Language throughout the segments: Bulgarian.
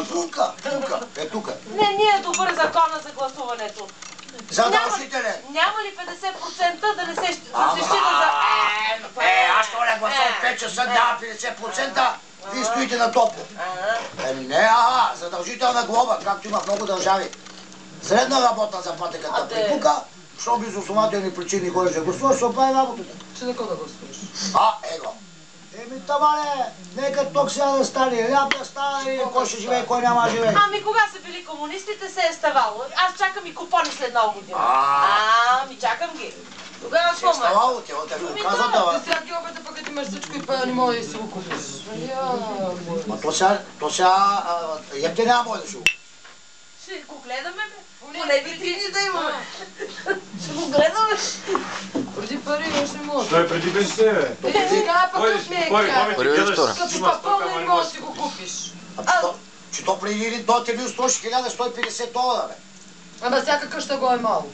Тука. Е тука. Не е добър закона за гласуването. Задължителен. Няма ли 50% да не се счита за... Аз ще оля гласувам 5 часа, няма 50%. Вие стоите на топло. Не, задължителна глоба, както има в много държави. Средна работна заплата като припука, що без основателни причини ходиш да гласуваш, ще оправи работата. Че на кого да гласуваш? Его. Тамане, нека тук сега да стане, ляп да стане, кой ще живее, кой няма да живее. Ами кога са били комунистите, се е ставало. Аз чакам и купони след нова година. Ами чакам ги. Тогава какво ме? Ставало ти, те го казват, да сега ги обете, пък като имаш всичко и па не мога да си го купиш. Ма то сега, епте няма може да си го. Ще го гледаме, бе. Поне витрини да имаме. Ще го гледаме. Преди пари още не може. Той преди беше се, бе. Сега пък как ми е кара. Като па пълно не може да си го купиш. Че то преди един дот е бил 150 $, бе. Ама всяка къща го е малко.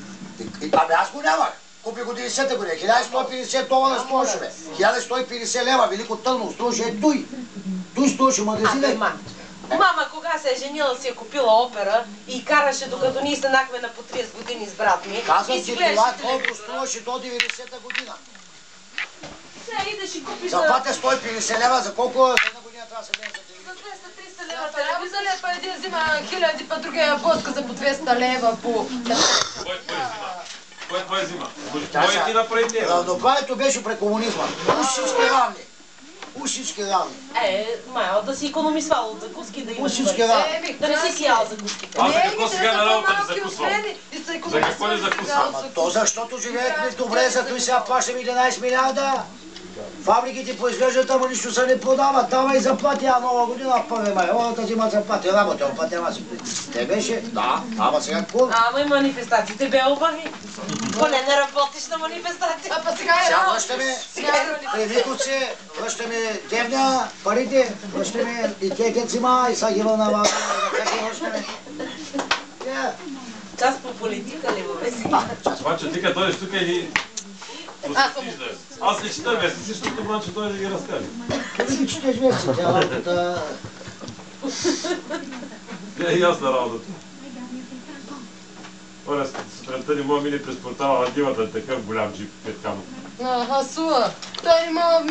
Абе аз го нямах. Купи го 90-та година. 1150 $, струваше, бе. 1150 лева, велико тъмно, струваше е той. Той струваше магазина. Мама, кога се е женила, си е купила опера и караше, докато ние станахме на по 30 години с брат ми. Казвам ти, това колко струваше до 90-та година. Сега идеш и купиш заплата 150 лева, за колко една година трябва да се гледа за телевизор? За 200-300 лева телевизор ли? Па един взима 1000, па другия боска за по 200 лева по... Кой твой взима? Кой ти направи него? Равноправието беше при комунизма. Уж всички равни. Уж всички равни. Майо, да си економисвал от закуски, да имаш всички равни. Да не си сиял закуските. А за какво сега на работа не закусвам? За какво не закусвам? То защото живеехме добре, зато и сега плащаме 11 милиарда. Фабриките произвеждат, ама нищо се не продават. Дава и заплати, нова година в 1 май. Хората взимат заплати, работа, опати, ама си... Те беше? Да, ама сега какво? Ама и манифестациите бе обави. Поне не работиш на манифестация. А па сега е сега връщаме привикоци, връщаме девня, парите, връщаме и те цима, и са ги вълнава. Как ги връщаме? Част по политика ли във веси? Обаче ти като дойдеш тук и аз не чета вестници, защото Бранчо дойде да ги разкаже. Къде ги четеш вестници? Тя работа... Не е ясна работата. Оля, сутринта не мога мини през портала на дивата, такъв голям джип Петканов. Суа, той не мога да